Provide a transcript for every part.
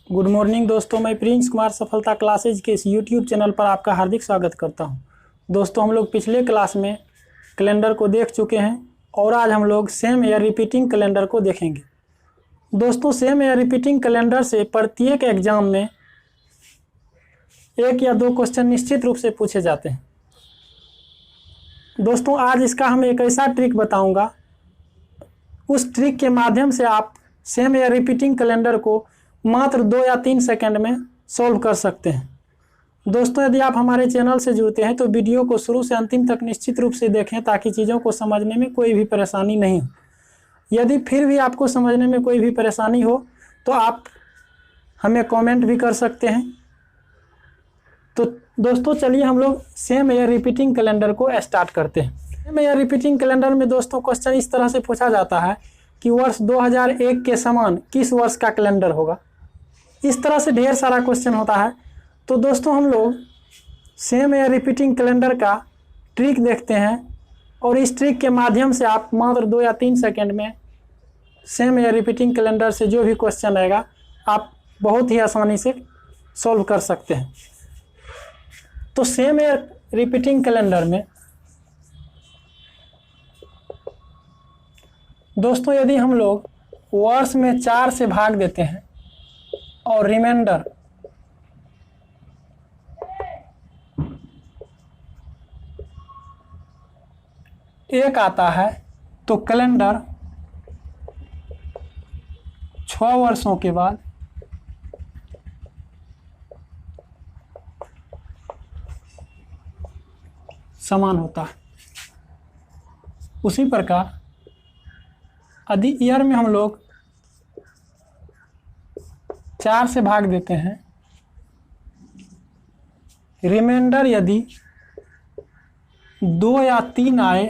Good morning दोस्तों, मैं Prince Kumar सफलता क्लासेज के इस यूट्यूब चैनल पर आपका हार्दिक स्वागत करता हूं। दोस्तों, हम लोग पिछले क्लास में कैलेंडर को देख चुके हैं और आज हम लोग सेम या रिपीटिंग कैलेंडर को देखेंगे। दोस्तों, सेम या रिपीटिंग कैलेंडर से प्रत्येक एग्जाम में एक या दो क्वेश्चन निश्चित रूप से पूछे जाते हैं। दोस्तों, आज इसका हम एक ऐसा ट्रिक बताऊंगा, उस ट्रिक के माध्यम से आप सेम या रिपीटिंग कैलेंडर को मात्र 2 या 3 सेकंड में सॉल्व कर सकते हैं। दोस्तों, यदि आप हमारे चैनल से जुड़ते हैं तो वीडियो को शुरू से अंतिम तक निश्चित रूप से देखें ताकि चीज़ों को समझने में कोई भी परेशानी नहीं हो। यदि फिर भी आपको समझने में कोई भी परेशानी हो तो आप हमें कमेंट भी कर सकते हैं। तो दोस्तों, चलिए हम लोग सेम या रिपीटिंग कैलेंडर को स्टार्ट करते हैं। सेम या रिपीटिंग कैलेंडर में दोस्तों क्वेश्चन इस तरह से पूछा जाता है कि वर्ष 2001 के समान किस वर्ष का कैलेंडर होगा। इस तरह से ढेर सारा क्वेश्चन होता है। तो दोस्तों, हम लोग सेम या रिपीटिंग कैलेंडर का ट्रिक देखते हैं और इस ट्रिक के माध्यम से आप मात्र 2 या 3 सेकंड में सेम या रिपीटिंग कैलेंडर से जो भी क्वेश्चन आएगा आप बहुत ही आसानी से सॉल्व कर सकते हैं। तो सेम या रिपीटिंग कैलेंडर में दोस्तों, यदि हम लोग वर्ष में 4 से भाग देते हैं और रिमाइंडर एक आता है तो कैलेंडर 6 वर्षों के बाद समान होता है। उसी प्रकार यदि ईयर में हम लोग 4 से भाग देते हैं, रिमाइंडर यदि 2 या 3 आए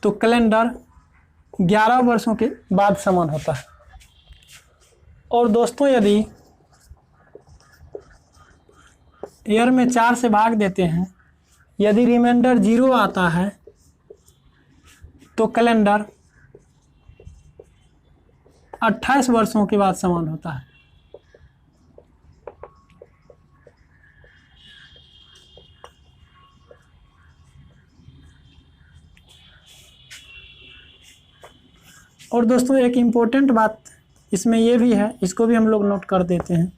तो कैलेंडर 11 वर्षों के बाद समान होता है। और दोस्तों, यदि ईयर में 4 से भाग देते हैं, यदि रिमाइंडर 0 आता है तो कैलेंडर 28 वर्षों के बाद समान होता है। और दोस्तों, एक इम्पोर्टेंट बात इसमें यह भी है, इसको भी हम लोग नोट कर देते हैं।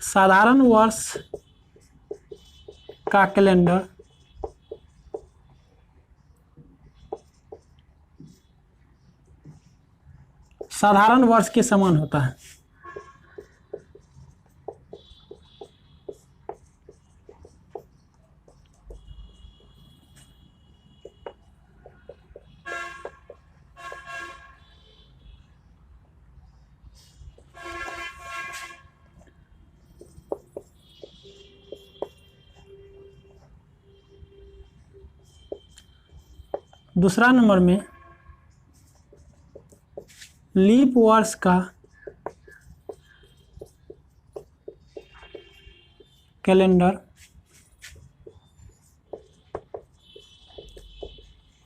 साधारण वर्ष का कैलेंडर साधारण वर्ष के समान होता है। दूसरा नंबर में लीप वर्ष का कैलेंडर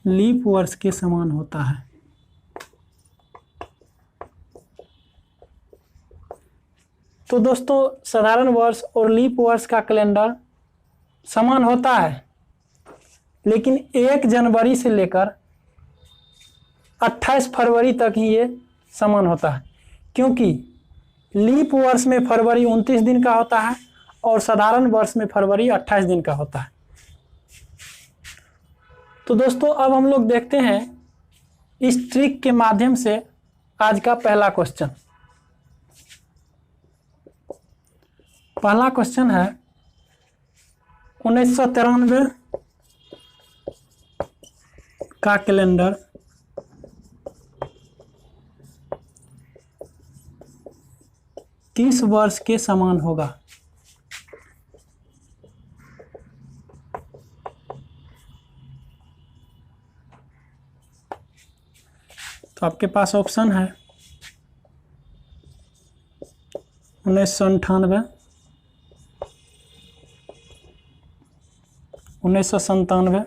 लीप वर्ष के समान होता है। तो दोस्तों, साधारण वर्ष और लीप वर्ष का कैलेंडर समान होता है, लेकिन 1 जनवरी से लेकर 28 फरवरी तक ही ये समान होता है, क्योंकि लीप वर्ष में फरवरी 29 दिन का होता है और साधारण वर्ष में फरवरी 28 दिन का होता है। तो दोस्तों, अब हम लोग देखते हैं इस ट्रिक के माध्यम से आज का पहला क्वेश्चन। पहला क्वेश्चन है 1993 का कैलेंडर किस वर्ष के समान होगा। तो आपके पास ऑप्शन है 1998, 1997,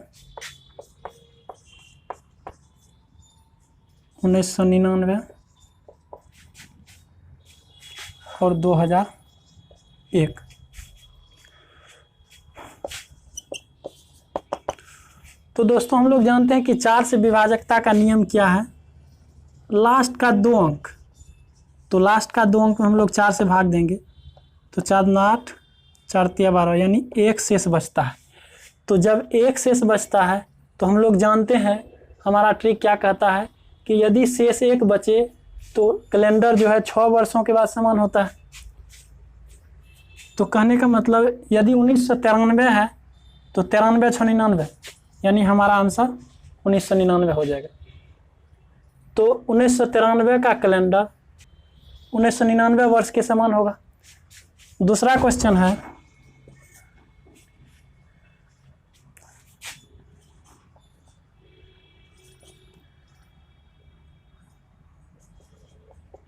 1999 और 2001। तो दोस्तों हम लोग जानते हैं कि 4 से विभाजकता का नियम क्या है, लास्ट का 2 अंक, तो लास्ट का 2 अंक में हम लोग 4 से भाग देंगे तो 4 दूना 8, 4 तिया 12, यानी 1 शेष बचता है। तो जब 1 शेष बचता है तो हम लोग जानते हैं हमारा ट्रिक क्या कहता है कि यदि शेष 1 बचे तो कैलेंडर जो है 6 वर्षों के बाद समान होता है। तो कहने का मतलब यदि 1993 है तो 93 6 99, यानी हमारा आंसर 1999 हो जाएगा। तो 1993 का कैलेंडर 1999 वर्ष के समान होगा। दूसरा क्वेश्चन है,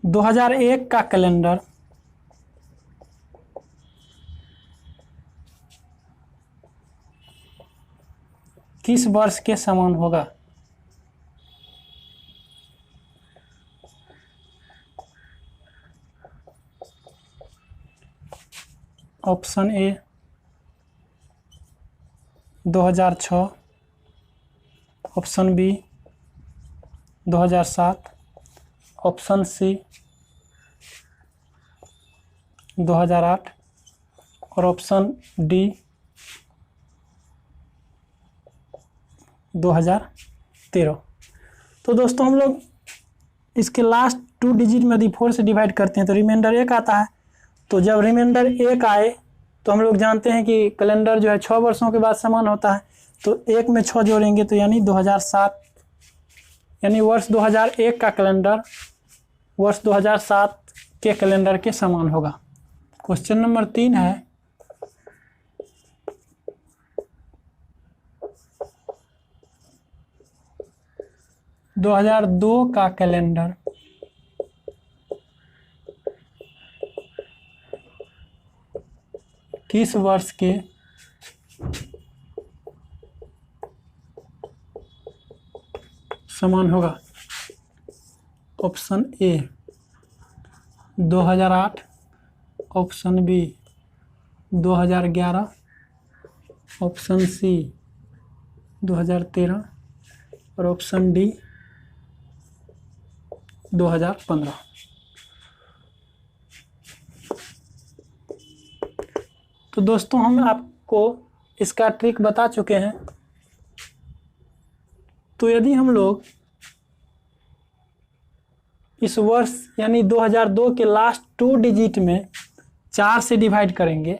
दो 2001 का कैलेंडर किस वर्ष के समान होगा? Option A 2006, option B 2007, option C 2008 और ऑप्शन डी 2013। तो दोस्तों हम लोग इसके लास्ट 2 डिजिट में यदि 4 से डिवाइड करते हैं तो रिमाइंडर 1 आता है। तो जब रिमाइंडर 1 आए तो हम लोग जानते हैं कि कैलेंडर जो है 6 वर्षों के बाद समान होता है। तो 1 में 6 जोड़ेंगे तो यानी 2007, यानी वर्ष 2001 का कैलेंडर वर्ष 2007 के कैलेंडर के समान होगा। क्वेश्चन नंबर 3 है, दो 2002 का कैलेंडर किस वर्ष के समान होगा? Option A 2008, option B 2011, option C 2013 और ऑप्शन डी 2015। तो दोस्तों हम आपको इसका ट्रिक बता चुके हैं। तो यदि हम लोग इस वर्ष यानी 2002 के लास्ट 2 डिजिट में 4 से डिवाइड करेंगे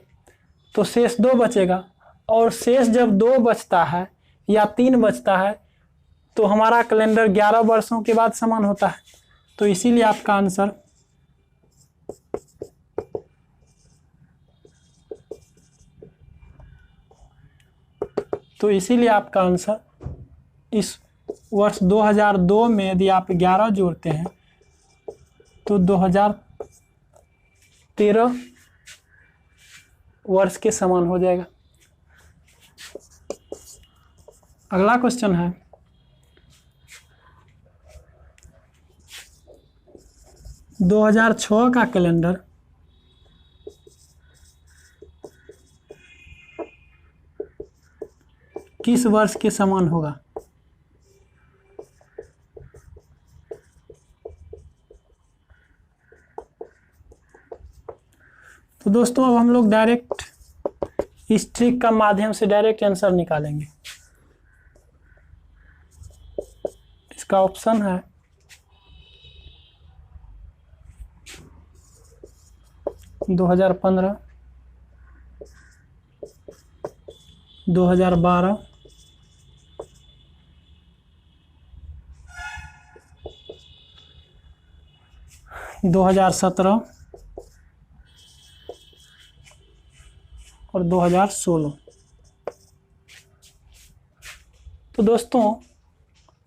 तो शेष 2 बचेगा, और शेष जब 2 बचता है या 3 बचता है तो हमारा कैलेंडर 11 वर्षों के बाद समान होता है। तो इसीलिए आपका आंसर इस वर्ष 2002 में यदि आप 11 जोड़ते हैं तो 2013 वर्ष के समान हो जाएगा। अगला क्वेश्चन है, दो 2006 का कैलेंडर किस वर्ष के समान होगा? तो दोस्तों अब हम लोग डायरेक्ट इस ट्रिक का माध्यम से डायरेक्ट आंसर निकालेंगे। इसका ऑप्शन है 2015, 2012, 2017 और 2016। तो दोस्तों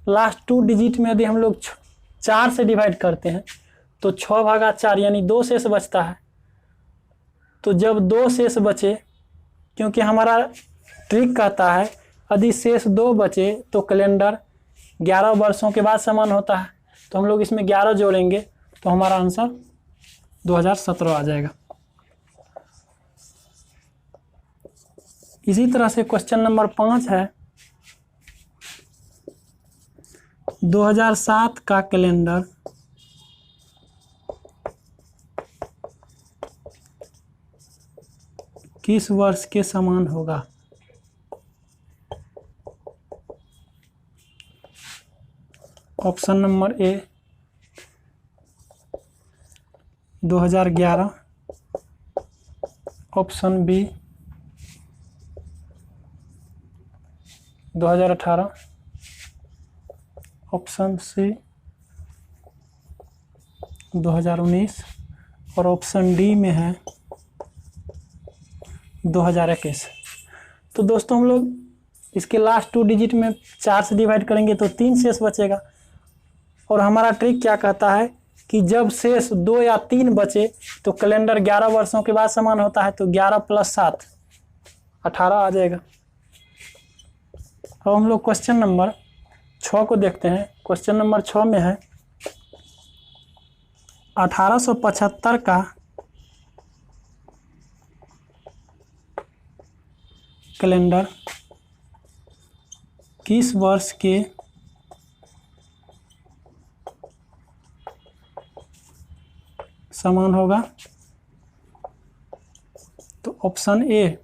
लास्ट 2 डिजिट में यदि हम लोग 4 से डिवाइड करते हैं तो 6/4 यानी 2 शेष बचता है। तो जब 2 शेष बचे, क्योंकि हमारा ट्रिक कहता है यदि शेष 2 बचे तो कैलेंडर 11 वर्षों के बाद समान होता है, तो हम लोग इसमें 11 जोड़ेंगे तो हमारा आंसर 2017 आ जाएगा। इसी तरह से क्वेश्चन नंबर 5 है 2007 का कैलेंडर किस वर्ष के समान होगा। Option number A 2011, option B 2018, option C 2019 और ऑप्शन डी में है 2021। तो दोस्तों हम लोग इसके लास्ट 2 डिजिट में 4 से डिवाइड करेंगे तो 3 शेष बचेगा। और हमारा ट्रिक क्या कहता है कि जब शेष 2 या 3 बचे तो कैलेंडर 11 वर्षों के बाद समान होता है, तो 11 + 7 18 आ जाएगा। अब हम लोग क्वेश्चन नंबर 6 को देखते हैं। क्वेश्चन नंबर 6 में है 1875 का कैलेंडर किस वर्ष के समान होगा। तो option A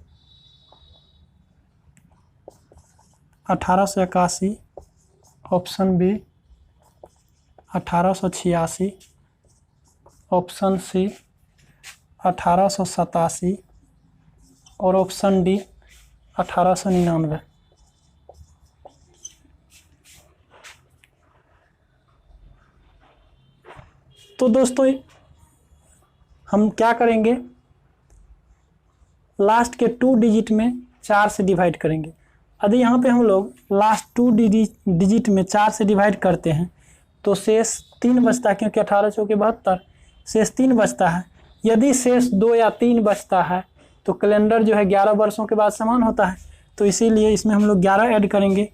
1881, option B 1886, option C 1887 और ऑप्शन डी 1899। तो दोस्तों हम क्या करेंगे, लास्ट के 2 डिजिट में 4 से डिवाइड करेंगे। यदि यहाँ पे हम लोग लास्ट 2 डिजिट में 4 से डिवाइड करते हैं तो शेष 3 बचता है, क्योंकि 18 चौके 72, शेष 3 बचता है। यदि शेष 2 या 3 बचता है तो कैलेंडर जो है 11 वर्षों के बाद समान होता है, तो इसीलिए इसमें हम लोग 11 ऐड करेंगे।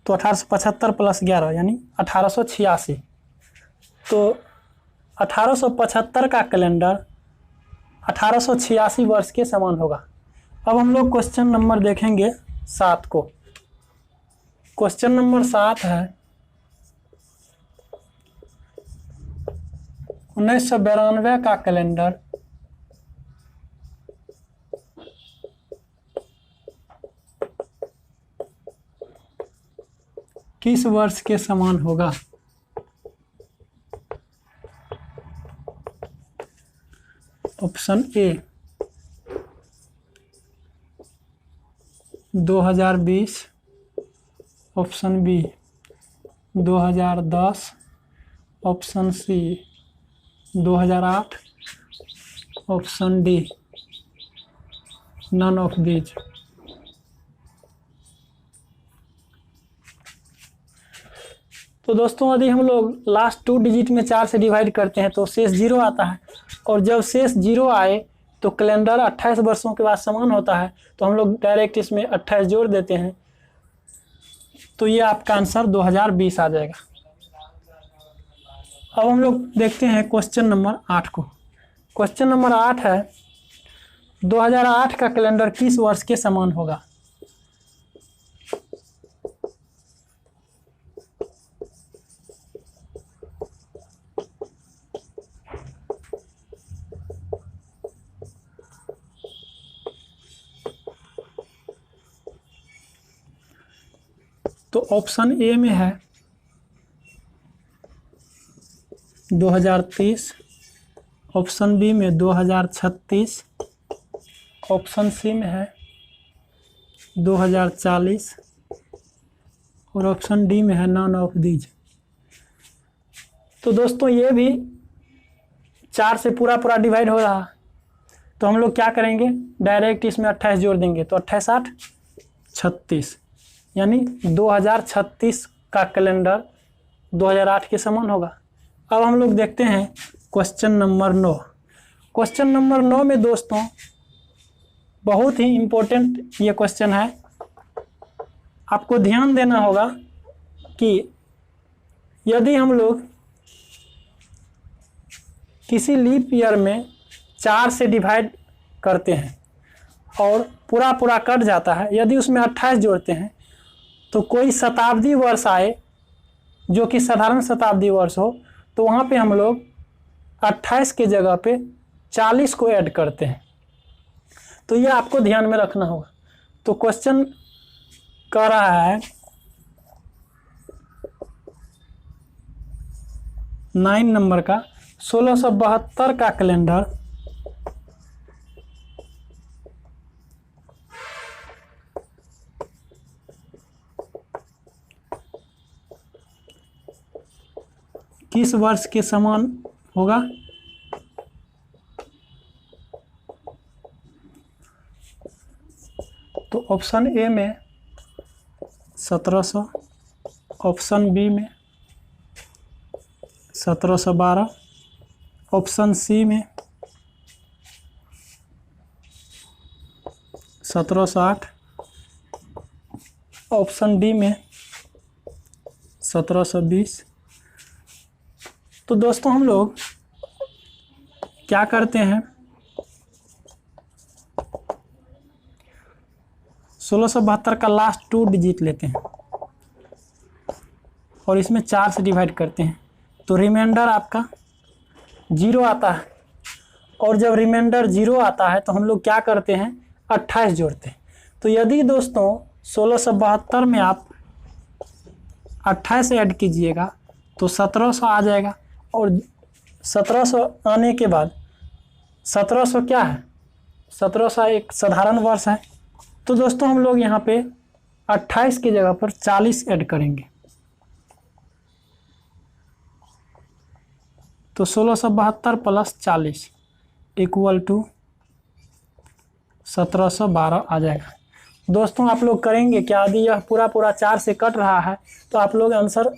तो 1875 + 11 यानी 1886। तो 1875 का कैलेंडर 1886 वर्ष के समान होगा। अब हम लोग क्वेश्चन नंबर देखेंगे 7 को। क्वेश्चन नंबर 7 है 1992 का कैलेंडर किस वर्ष के समान होगा। Option A 2020, option B 2010, option C 2008, option D none of these. तो दोस्तों यदि हम लोग लास्ट 2 डिजिट में 4 से डिवाइड करते हैं तो शेष 0 आता है, और जब शेष 0 आए तो कैलेंडर 28 वर्षों के बाद समान होता है, तो हम लोग डायरेक्ट इसमें 28 जोड़ देते हैं, तो ये आपका आंसर 2020 आ जाएगा। अब हम लोग देखते हैं क्वेश्चन नंबर 8 को। क्वेश्चन नंबर 8 है 2008 का कैलेंडर किस वर्ष के समान होगा। तो ऑप्शन ए में है 2030, ऑप्शन बी में 2036, ऑप्शन सी में है 2040 और ऑप्शन डी में है नन ऑफ दीज। तो दोस्तों ये भी 4 से पूरा डिवाइड हो रहा, तो हम लोग क्या करेंगे, डायरेक्ट इसमें 28 जोड़ देंगे, तो 28 8 36 यानी 2036 का कैलेंडर 2008 के समान होगा। अब हम लोग देखते हैं क्वेश्चन नंबर 9। क्वेश्चन नंबर 9 में दोस्तों बहुत ही इम्पोर्टेंट ये क्वेश्चन है। आपको ध्यान देना होगा कि यदि हम लोग किसी लीप ईयर में 4 से डिवाइड करते हैं और पूरा कट जाता है, यदि उसमें 28 जोड़ते हैं तो कोई शताब्दी वर्ष आए जो कि साधारण शताब्दी वर्ष हो, तो वहाँ पे हम लोग 28 के जगह पे 40 को ऐड करते हैं। तो ये आपको ध्यान में रखना होगा। तो क्वेश्चन कह रहा है 9 नंबर का 1672 का कैलेंडर किस वर्ष के समान होगा? तो ऑप्शन ए में 1700, ऑप्शन बी में 1712, ऑप्शन सी में 1708, ऑप्शन डी में 1720। तो दोस्तों हम लोग क्या करते हैं, 1672 का लास्ट 2 डिजिट लेते हैं और इसमें 4 से डिवाइड करते हैं, तो रिमाइंडर आपका 0 आता है। और जब रिमाइंडर 0 आता है तो हम लोग क्या करते हैं, 28 जोड़ते हैं। तो यदि दोस्तों 1672 में आप 28 ऐड कीजिएगा तो 1700 आ जाएगा, और 1700 आने के बाद 1700 क्या है, 1700 एक साधारण वर्ष है। तो दोस्तों हम लोग यहाँ पे 28 की जगह पर 40 ऐड करेंगे, तो 1672 प्लस 40 इक्वल टू 1712 आ जाएगा। दोस्तों आप लोग करेंगे क्या, यदि यह पूरा 4 से कट रहा है तो आप लोग आंसर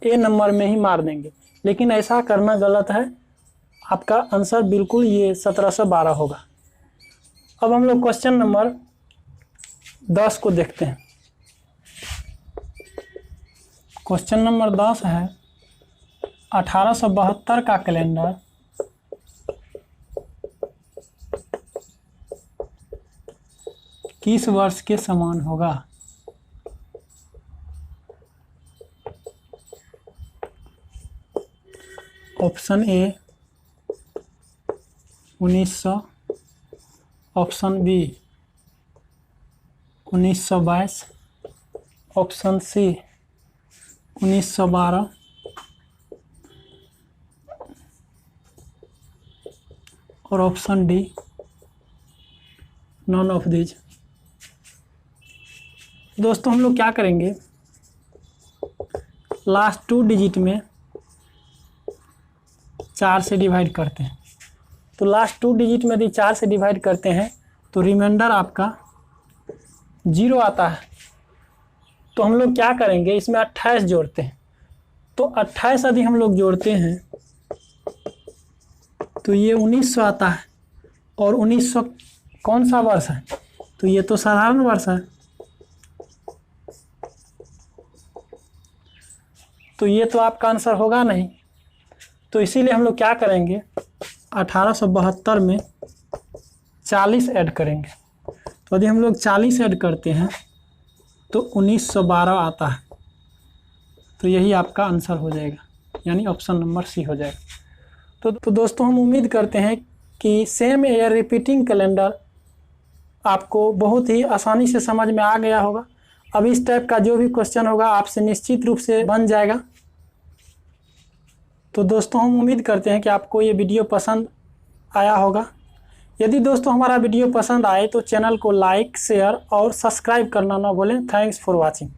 ए नंबर में ही मार देंगे, लेकिन ऐसा करना गलत है। आपका आंसर बिल्कुल ये 1712 होगा। अब हम लोग क्वेश्चन नंबर 10 को देखते हैं। क्वेश्चन नंबर 10 है 1872 का कैलेंडर किस वर्ष के समान होगा? Option A 1900, option B 1922, option C 1912, और option D none of these. दोस्तों हम लोग क्या करेंगे, लास्ट 2 डिजिट में 4 से डिवाइड करते हैं। तो लास्ट 2 डिजिट में यदि 4 से डिवाइड करते हैं तो रिमाइंडर आपका 0 आता है। तो हम लोग क्या करेंगे, इसमें 28 जोड़ते हैं। तो 28 यदि हम लोग जोड़ते हैं तो ये 1900 आता है, और 1900 कौन सा वर्ष है, तो ये तो साधारण वर्ष है। तो ये तो आपका आंसर होगा नहीं। तो इसीलिए हम लोग क्या करेंगे, 1872 में 40 ऐड करेंगे। तो यदि हम लोग 40 ऐड करते हैं तो 1912 आता है। तो यही आपका आंसर हो जाएगा, यानी ऑप्शन नंबर सी हो जाएगा। तो दोस्तों हम उम्मीद करते हैं कि सेम ईयर रिपीटिंग कैलेंडर आपको बहुत ही आसानी से समझ में आ गया होगा। अब इस टाइप का जो भी क्वेश्चन होगा आपसे निश्चित रूप से बन जाएगा। तो दोस्तों हम उम्मीद करते हैं कि आपको ये वीडियो पसंद आया होगा। यदि दोस्तों हमारा वीडियो पसंद आए तो चैनल को लाइक, शेयर और सब्सक्राइब करना ना भूलें। Thanks for watching.